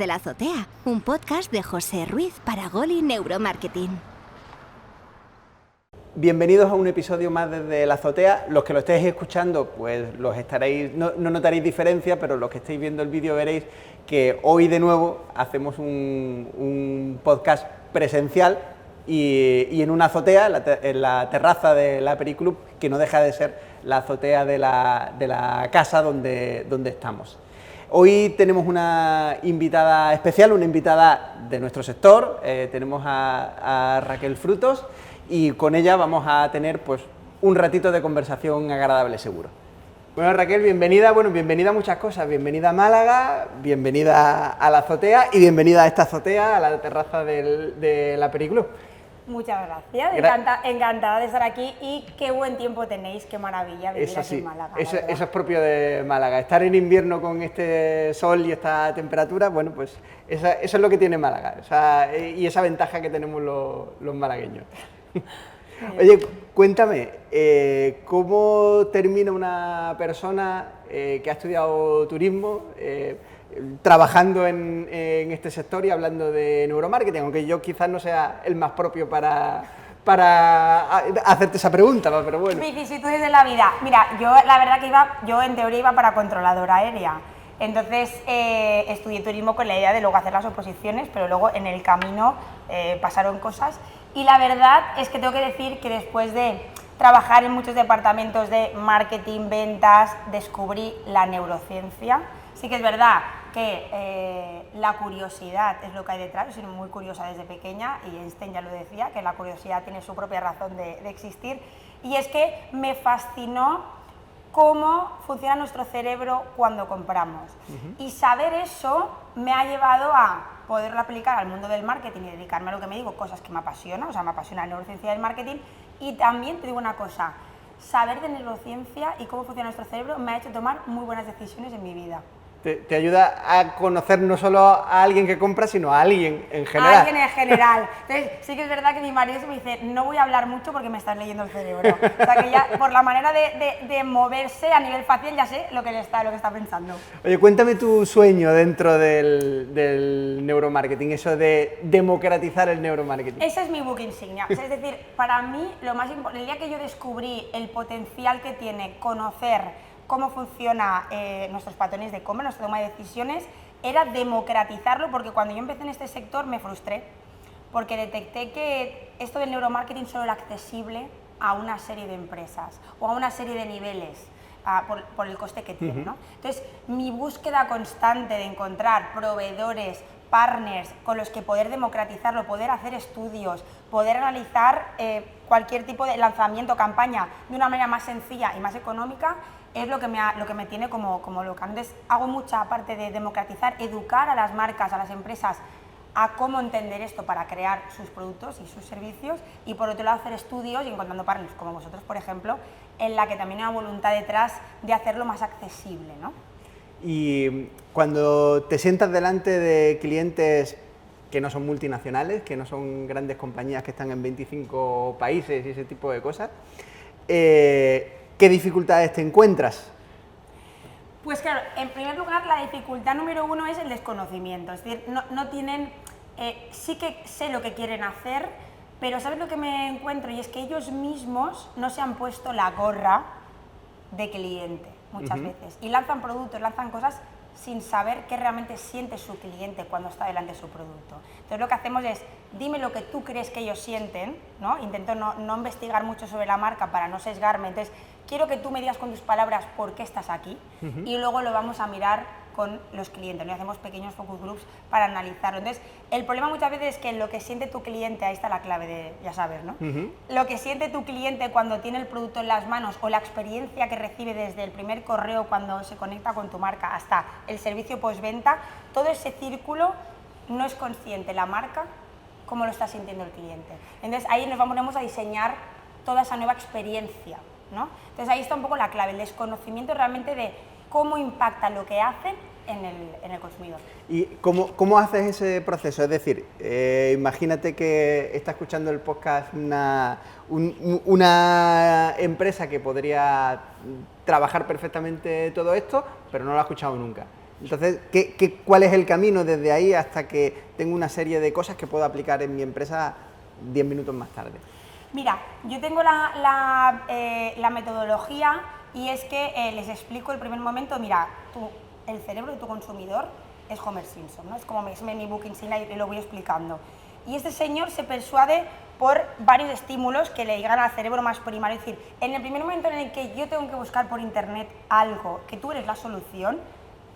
Desde la Azotea, un podcast de José Ruiz para Goli Neuromarketing. Bienvenidos a un episodio más desde la Azotea. Los que lo estéis escuchando, pues los estaréis, no notaréis diferencia, pero los que estéis viendo el vídeo veréis que hoy de nuevo hacemos un podcast presencial y en una azotea, en la terraza de la Periclub, que no deja de ser la azotea de la casa donde estamos. Hoy tenemos una invitada especial, una invitada de nuestro sector. Tenemos a Raquel Frutos y con ella vamos a tener pues un ratito de conversación agradable seguro. Bueno, Raquel, bienvenida. Bueno, bienvenida a muchas cosas. Bienvenida a Málaga, bienvenida a la azotea y bienvenida a esta azotea, a la terraza de la Periclub. Muchas gracias, encantada de estar aquí y qué buen tiempo tenéis, qué maravilla vivir aquí en Málaga. Eso es propio de Málaga, estar en invierno con este sol y esta temperatura, bueno, pues eso es lo que tiene Málaga, y esa ventaja que tenemos los malagueños. Oye, cuéntame, ¿cómo termina una persona que ha estudiado turismo, trabajando en este sector y hablando de neuromarketing, aunque yo quizás no sea el más propio para hacerte esa pregunta, pero bueno. Vicisitudes de la vida. Mira, yo la verdad que yo en teoría iba para controladora aérea, entonces estudié turismo con la idea de luego hacer las oposiciones, pero luego en el camino pasaron cosas y la verdad es que tengo que decir que después de trabajar en muchos departamentos de marketing, ventas, descubrí la neurociencia. Sí que es verdad que la curiosidad es lo que hay detrás, yo soy muy curiosa desde pequeña y Einstein ya lo decía, que la curiosidad tiene su propia razón de existir, y es que me fascinó cómo funciona nuestro cerebro cuando compramos. Y saber eso me ha llevado a poderlo aplicar al mundo del marketing y dedicarme a lo que me digo, cosas que me apasionan, o sea, me apasiona la neurociencia del marketing, y también te digo una cosa, saber de neurociencia y cómo funciona nuestro cerebro me ha hecho tomar muy buenas decisiones en mi vida. Te ayuda a conocer no solo a alguien que compra, sino a alguien en general. A alguien en general. Entonces, sí que es verdad que mi marido me dice, no voy a hablar mucho porque me estás leyendo el cerebro. O sea, que ya por la manera de moverse a nivel facial ya sé lo que está pensando. Oye, cuéntame tu sueño dentro del neuromarketing, eso de democratizar el neuromarketing. Ese es mi book insignia. O sea, es decir, para mí, lo más importante, el día que yo descubrí el potencial que tiene conocer cómo funciona nuestros patrones de compra, nuestra toma de decisiones, era democratizarlo, porque cuando yo empecé en este sector me frustré, porque detecté que esto del neuromarketing solo era accesible a una serie de empresas o a una serie de niveles por el coste que tiene, ¿no? Entonces, mi búsqueda constante de encontrar proveedores, partners con los que poder democratizarlo, poder hacer estudios, poder analizar cualquier tipo de lanzamiento, campaña de una manera más sencilla y más económica, es lo que me tiene como loca. Entonces, hago mucha parte de democratizar, educar a las marcas, a las empresas, a cómo entender esto para crear sus productos y sus servicios, y por otro lado hacer estudios y encontrando partners como vosotros, por ejemplo, en la que también hay una voluntad detrás de hacerlo más accesible, ¿no? Y cuando te sientas delante de clientes que no son multinacionales, que no son grandes compañías que están en 25 países y ese tipo de cosas, ¿qué dificultades te encuentras? Pues claro, en primer lugar, la dificultad número uno es el desconocimiento, es decir, no tienen, sí que sé lo que quieren hacer, pero ¿sabes lo que me encuentro? Y es que ellos mismos no se han puesto la gorra de cliente muchas veces, y lanzan productos, lanzan cosas sin saber qué realmente siente su cliente cuando está delante de su producto. Entonces lo que hacemos es, dime lo que tú crees que ellos sienten, ¿no? Intento no investigar mucho sobre la marca para no sesgarme, entonces quiero que tú me digas con tus palabras por qué estás aquí y luego lo vamos a mirar con los clientes, ¿no? Y hacemos pequeños focus groups para analizarlo. Entonces, el problema muchas veces es que lo que siente tu cliente, ahí está la clave de, ya sabes, ¿no? Lo que siente tu cliente cuando tiene el producto en las manos o la experiencia que recibe desde el primer correo cuando se conecta con tu marca hasta el servicio postventa, todo ese círculo no es consciente la marca cómo lo está sintiendo el cliente. Entonces, ahí nos vamos a diseñar toda esa nueva experiencia, ¿no? Entonces, ahí está un poco la clave, el desconocimiento realmente de cómo impacta lo que hacen en el consumidor. ¿Y cómo haces ese proceso? Es decir, imagínate que está escuchando el podcast una empresa que podría trabajar perfectamente todo esto, pero no lo ha escuchado nunca. Entonces, ¿cuál es el camino desde ahí hasta que tengo una serie de cosas que puedo aplicar en mi empresa 10 minutos más tarde? Mira, yo tengo la metodología y es que les explico el primer momento, mira, el cerebro de tu consumidor es Homer Simpson, ¿no? Es como mi book insignia y lo voy explicando. Y este señor se persuade por varios estímulos que le llegan al cerebro más primario. Es decir, en el primer momento en el que yo tengo que buscar por internet algo, que tú eres la solución,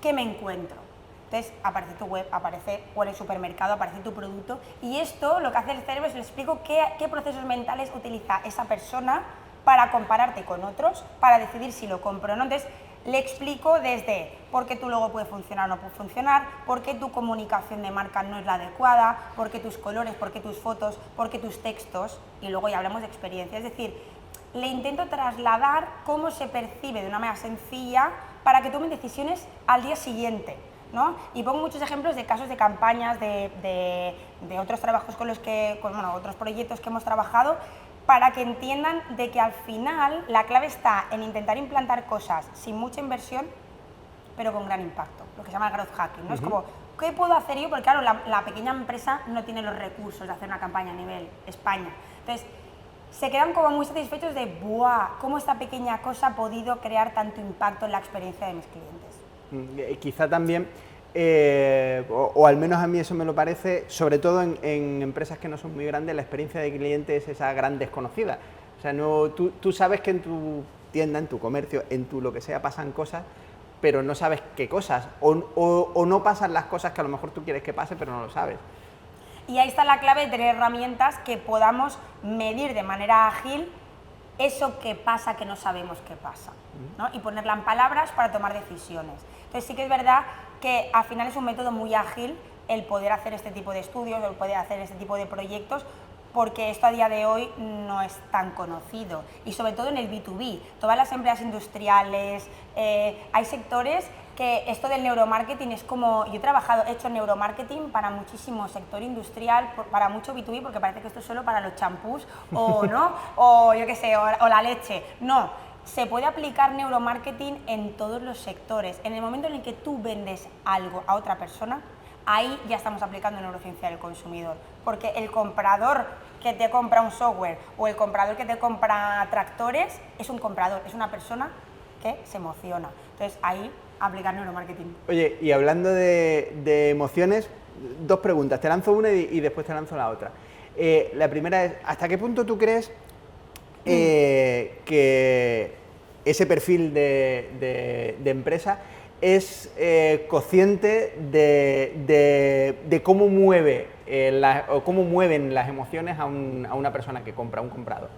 ¿qué me encuentro? Entonces aparece tu web, aparece o en el supermercado, aparece tu producto, y esto lo que hace el cerebro es le explico qué procesos mentales utiliza esa persona para compararte con otros, para decidir si lo compro o no. Entonces le explico desde por qué tu logo puede funcionar o no puede funcionar, por qué tu comunicación de marca no es la adecuada, por qué tus colores, por qué tus fotos, por qué tus textos, y luego ya hablamos de experiencia. Es decir, le intento trasladar cómo se percibe de una manera sencilla para que tomen decisiones al día siguiente, ¿no? Y pongo muchos ejemplos de casos de campañas, de otros trabajos con los que, otros proyectos que hemos trabajado, para que entiendan de que al final la clave está en intentar implantar cosas sin mucha inversión, pero con gran impacto, lo que se llama growth hacking, ¿no? Es como, ¿qué puedo hacer yo? Porque claro, la pequeña empresa no tiene los recursos de hacer una campaña a nivel España. Entonces, se quedan como muy satisfechos de, ¡buah!, cómo esta pequeña cosa ha podido crear tanto impacto en la experiencia de mis clientes. Quizá también, o al menos a mí eso me lo parece, sobre todo en empresas que no son muy grandes, la experiencia de cliente es esa gran desconocida. O sea, tú sabes que en tu tienda, en tu comercio, en tu lo que sea, pasan cosas, pero no sabes qué cosas, o no pasan las cosas que a lo mejor tú quieres que pase, pero no lo sabes. Y ahí está la clave de tener herramientas que podamos medir de manera ágil eso que pasa que no sabemos qué pasa, ¿no? Y ponerla en palabras para tomar decisiones. Entonces sí que es verdad que al final es un método muy ágil el poder hacer este tipo de estudios, el poder hacer este tipo de proyectos, porque esto a día de hoy no es tan conocido, y sobre todo en el B2B, todas las empresas industriales, hay sectores que esto del neuromarketing es como, yo he hecho neuromarketing para muchísimo sector industrial, para mucho B2B, porque parece que esto es solo para los champús, o no, o yo qué sé, o la leche. No, se puede aplicar neuromarketing en todos los sectores. En el momento en el que tú vendes algo a otra persona, ahí ya estamos aplicando neurociencia del consumidor, porque el comprador que te compra un software o el comprador que te compra tractores es un comprador, es una persona que se emociona. Entonces ahí aplicar neuromarketing. Oye, y hablando de emociones, dos preguntas, te lanzo una y después te lanzo la otra. La primera es, ¿hasta qué punto tú crees que ese perfil de empresa es consciente de cómo cómo mueven las emociones a una persona que compra, a un comprador?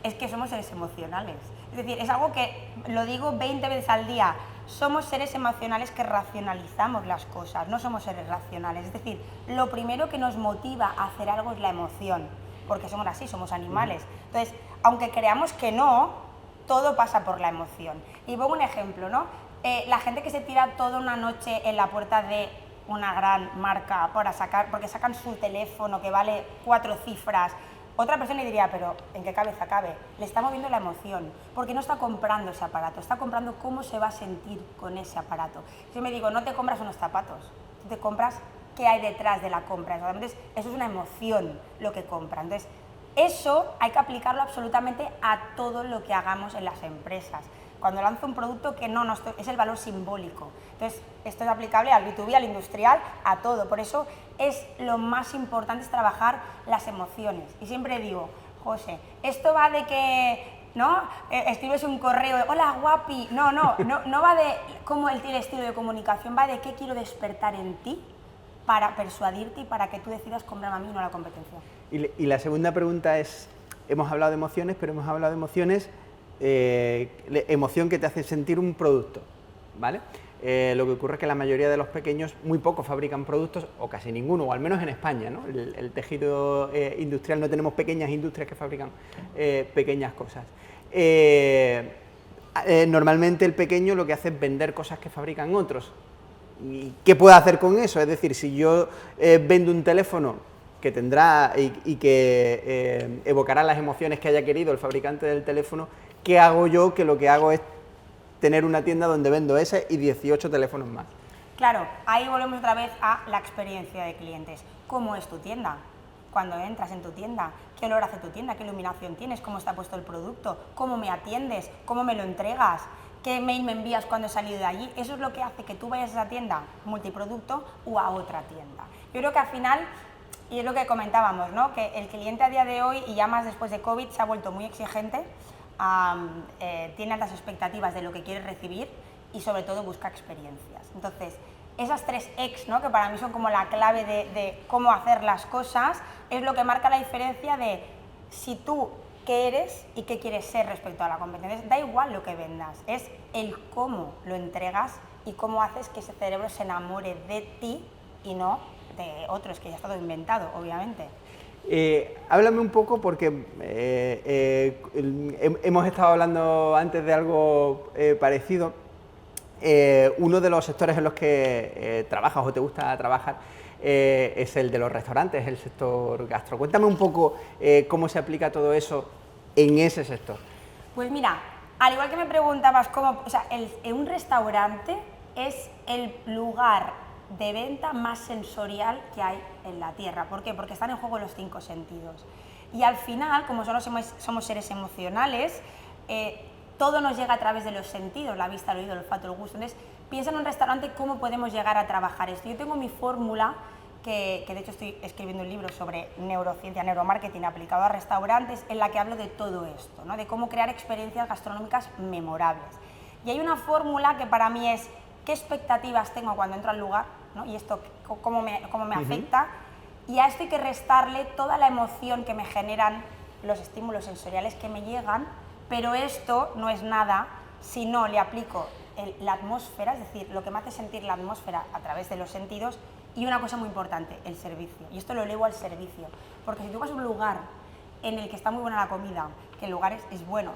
Es que somos seres emocionales. Es decir, es algo que lo digo 20 veces al día. Somos seres emocionales que racionalizamos las cosas, no somos seres racionales. Es decir, lo primero que nos motiva a hacer algo es la emoción, porque somos así, somos animales. Entonces, aunque creamos que no, todo pasa por la emoción. Y pongo un ejemplo, ¿no? La gente que se tira toda una noche en la puerta de una gran marca porque sacan su teléfono que vale 4 cifras, otra persona le diría, pero ¿en qué cabeza cabe? Le está moviendo la emoción, porque no está comprando ese aparato, está comprando cómo se va a sentir con ese aparato. Yo me digo, no te compras unos zapatos, tú te compras qué hay detrás de la compra. Entonces, eso es una emoción lo que compra. Entonces, eso hay que aplicarlo absolutamente a todo lo que hagamos en las empresas. Cuando lanzo un producto que es el valor simbólico. Entonces, esto es aplicable al B2B, al industrial, a todo. Por eso es lo más importante, es trabajar las emociones. Y siempre digo, José, esto va de que, ¿no? Escribes un correo, hola guapi. No va de cómo el estilo de comunicación, va de qué quiero despertar en ti para persuadirte y para que tú decidas comprarme a mí y no a la competencia. Y la segunda pregunta es, hemos hablado de emociones, pero hemos hablado de emociones, emoción que te hace sentir un producto, ¿vale? Lo que ocurre es que la mayoría de los pequeños, muy pocos fabrican productos, o casi ninguno, o al menos en España, ¿no? El tejido industrial, no tenemos pequeñas industrias que fabrican pequeñas cosas. Normalmente el pequeño lo que hace es vender cosas que fabrican otros. ¿Y qué puedo hacer con eso? Es decir, si yo vendo un teléfono que tendrá y que evocará las emociones que haya querido el fabricante del teléfono, ¿qué hago yo? Que lo que hago es tener una tienda donde vendo ese y 18 teléfonos más. Claro, ahí volvemos otra vez a la experiencia de clientes. ¿Cómo es tu tienda? Cuando entras en tu tienda, ¿qué olor hace tu tienda? ¿Qué iluminación tienes? ¿Cómo está puesto el producto? ¿Cómo me atiendes? ¿Cómo me lo entregas? ¿Qué mail me envías cuando he salido de allí? Eso es lo que hace que tú vayas a esa tienda multiproducto o a otra tienda. Yo creo que al final, y es lo que comentábamos, ¿no? Que el cliente a día de hoy, y ya más después de COVID, se ha vuelto muy exigente, tiene altas expectativas de lo que quiere recibir y sobre todo busca experiencias. Entonces, esas 3 X, ¿no? Que para mí son como la clave de cómo hacer las cosas, es lo que marca la diferencia de si tú qué eres y qué quieres ser respecto a la competencia. Da igual lo que vendas, es el cómo lo entregas y cómo haces que ese cerebro se enamore de ti y no de otros, que ya está todo inventado, obviamente. Háblame un poco porque hemos estado hablando antes de algo parecido. Uno de los sectores en los que trabajas o te gusta trabajar es el de los restaurantes, el sector gastro. Cuéntame un poco cómo se aplica todo eso en ese sector. Pues mira, al igual que me preguntabas cómo, o sea, un restaurante es el lugar de venta más sensorial que hay en la Tierra. ¿Por qué? Porque están en juego los 5 sentidos. Y al final, como solo somos seres emocionales, todo nos llega a través de los sentidos, la vista, el oído, el olfato, el gusto. Entonces, piensa en un restaurante cómo podemos llegar a trabajar esto. Yo tengo mi fórmula, que de hecho estoy escribiendo un libro sobre neurociencia, neuromarketing aplicado a restaurantes, en la que hablo de todo esto, ¿no? De cómo crear experiencias gastronómicas memorables. Y hay una fórmula que para mí es qué expectativas tengo cuando entro al lugar, ¿no? Y esto cómo me afecta, y a esto hay que restarle toda la emoción que me generan los estímulos sensoriales que me llegan. Pero esto no es nada si no le aplico la atmósfera, es decir, lo que me hace sentir la atmósfera a través de los sentidos, y una cosa muy importante, el servicio. Y esto lo elevo al servicio, porque si tú vas a un lugar en el que está muy buena la comida, que el lugar es bueno,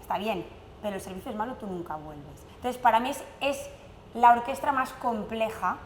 está bien, pero el servicio es malo, tú nunca vuelves. Entonces, para mí es la orquesta más compleja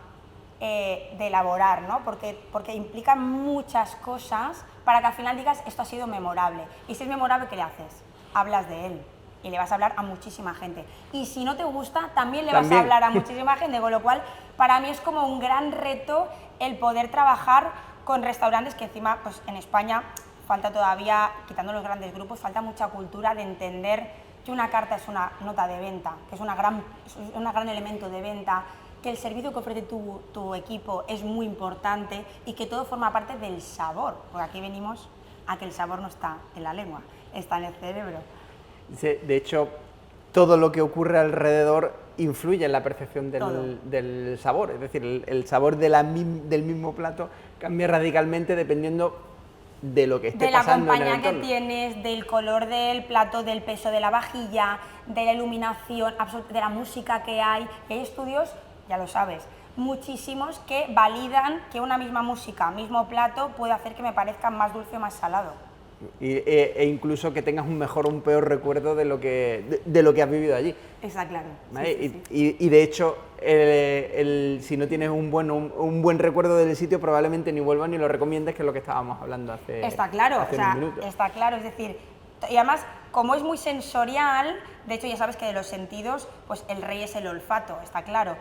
de elaborar, ¿no? Porque implica muchas cosas para que al final digas, esto ha sido memorable. Y si es memorable, ¿qué le haces? Hablas de él y le vas a hablar a muchísima gente. Y si no te gusta, también le vas a hablar a muchísima gente, con lo cual para mí es como un gran reto el poder trabajar con restaurantes que encima, pues en España falta todavía, quitando los grandes grupos, falta mucha cultura de entender que una carta es una nota de venta, que es un gran elemento de venta, que el servicio que ofrece tu equipo es muy importante y que todo forma parte del sabor, porque aquí venimos a que el sabor no está en la lengua, está en el cerebro. De hecho, todo lo que ocurre alrededor influye en la percepción del sabor, es decir, el sabor del mismo plato cambia radicalmente dependiendo de lo que esté pasando en el entorno. De la compañía que tienes, del color del plato, del peso de la vajilla, de la iluminación, de la música que hay. Y hay estudios, ya lo sabes, muchísimos que validan que una misma música, mismo plato, puede hacer que me parezca más dulce o más salado. E incluso que tengas un mejor o un peor recuerdo de lo que has vivido allí. Está claro. ¿Vale? Sí, sí. Y de hecho, si no tienes un buen recuerdo del sitio, probablemente ni vuelvas ni lo recomiendes, que es lo que estábamos hablando hace unos minutos. Está claro, es decir, y además, como es muy sensorial, de hecho ya sabes que de los sentidos, pues el rey es el olfato, está claro.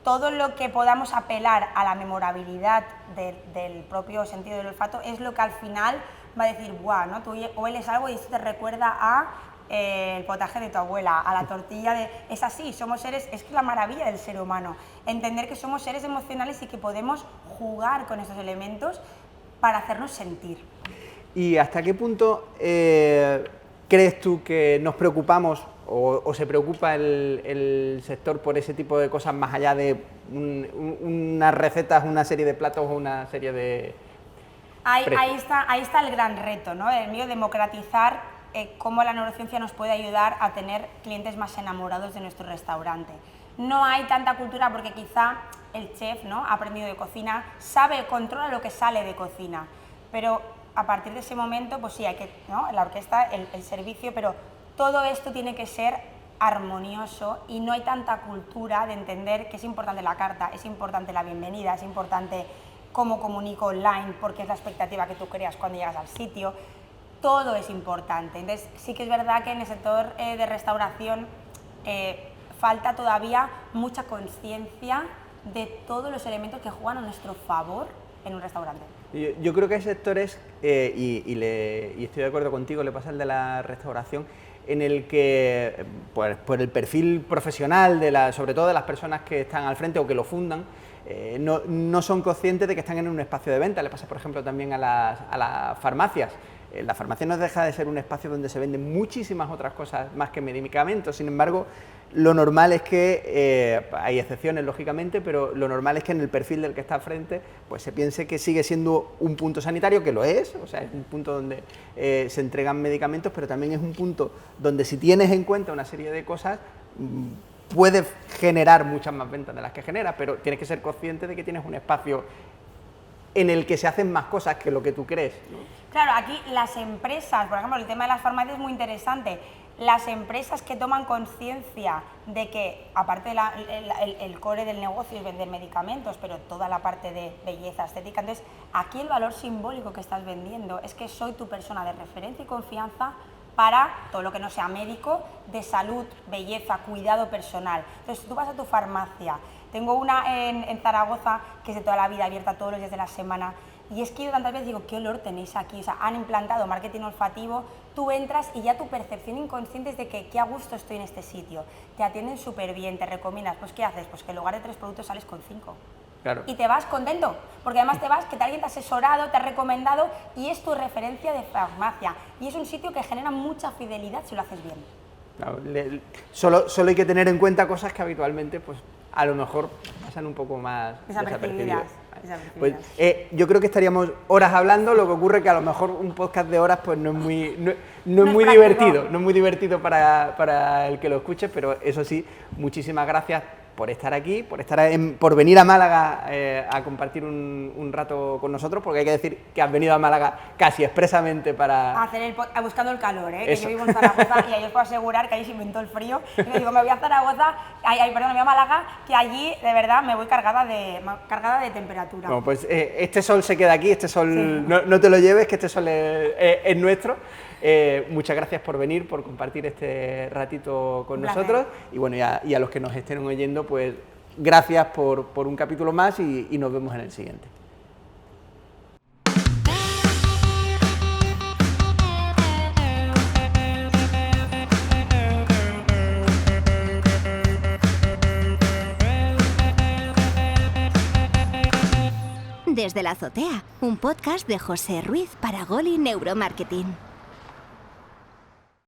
Todo lo que podamos apelar a la memorabilidad del propio sentido del olfato es lo que al final va a decir, guau, ¿no? Tú hueles algo y esto te recuerda a el potaje de tu abuela, a la tortilla de... Es así, somos seres, es la maravilla del ser humano, entender que somos seres emocionales y que podemos jugar con esos elementos para hacernos sentir. ¿Y hasta qué punto crees tú que nos preocupamos o se preocupa el sector por ese tipo de cosas más allá de unas recetas, una serie de platos o una serie de... Ahí está el gran reto, ¿no? El mío, democratizar cómo la neurociencia nos puede ayudar a tener clientes más enamorados de nuestro restaurante. No hay tanta cultura porque quizá el chef, ¿no?, ha aprendido de cocina, controla lo que sale de cocina, pero a partir de ese momento, pues sí, hay que, ¿no?, la orquesta, el servicio, pero todo esto tiene que ser armonioso y no hay tanta cultura de entender que es importante la carta, es importante la bienvenida, es importante cómo comunico online, porque es la expectativa que tú creas cuando llegas al sitio. Todo es importante. Entonces, sí que es verdad que en el sector de restauración falta todavía mucha conciencia de todos los elementos que juegan a nuestro favor en un restaurante. Yo creo que hay sectores, y estoy de acuerdo contigo, le pasa el de la restauración, en el que, pues, por el perfil profesional, sobre todo de las personas que están al frente o que lo fundan, no son conscientes de que están en un espacio de venta. Le pasa, por ejemplo, también a las farmacias. La farmacia no deja de ser un espacio donde se venden muchísimas otras cosas más que medicamentos. Sin embargo, lo normal es que, hay excepciones lógicamente, pero lo normal es que en el perfil del que está al frente pues se piense que sigue siendo un punto sanitario, que lo es, o sea, es un punto donde se entregan medicamentos, pero también es un punto donde, si tienes en cuenta una serie de cosas, puedes generar muchas más ventas de las que generas, pero tienes que ser consciente de que tienes un espacio en el que se hhacen más cosas que lo que tú crees, ¿no? Claro, aquí las empresas, por ejemplo, el tema de las farmacias es muy interesante. Las empresas que toman conciencia de que, aparte el core del negocio es vender medicamentos, pero toda la parte de belleza, estética, entonces aquí el valor simbólico que estás vendiendo es que soy tu persona de referencia y confianza para todo lo que no sea médico, de salud, belleza, cuidado personal. Entonces, si tú vas a tu farmacia, tengo una en Zaragoza que es de toda la vida, abierta todos los días de la semana, y es que yo tantas veces digo, ¿qué olor tenéis aquí? O sea, han implantado marketing olfativo, tú entras y ya tu percepción inconsciente es de que qué a gusto estoy en este sitio, te atienden súper bien, te recomiendas, pues ¿qué haces? Pues que en lugar de 3 productos sales con 5. Claro. Y te vas contento, porque además te vas, que alguien te ha asesorado, te ha recomendado y es tu referencia de farmacia. Y es un sitio que genera mucha fidelidad si lo haces bien. Claro, solo hay que tener en cuenta cosas que habitualmente, pues, a lo mejor pasan un poco más desapercibidas. Pues, yo creo que estaríamos horas hablando, lo que ocurre que a lo mejor un podcast de horas pues no es muy divertido, no es muy divertido para el que lo escuche, pero eso sí, muchísimas gracias por estar aquí, por venir a Málaga a compartir un rato con nosotros, porque hay que decir que has venido a Málaga casi expresamente para... buscando el calor, que yo vivo en Zaragoza y ahí os puedo asegurar que ahí se inventó el frío. Y digo, me voy a Zaragoza, me voy a Málaga, que allí de verdad me voy cargada de temperatura. Bueno, pues este sol se queda aquí, este sol sí. No te lo lleves, que este sol es nuestro. Muchas gracias por venir, por compartir este ratito con nosotros, y bueno, y a los que nos estén oyendo, pues gracias por un capítulo más y nos vemos en el siguiente. Desde la azotea, un podcast de José Ruiz para Goli Neuromarketing.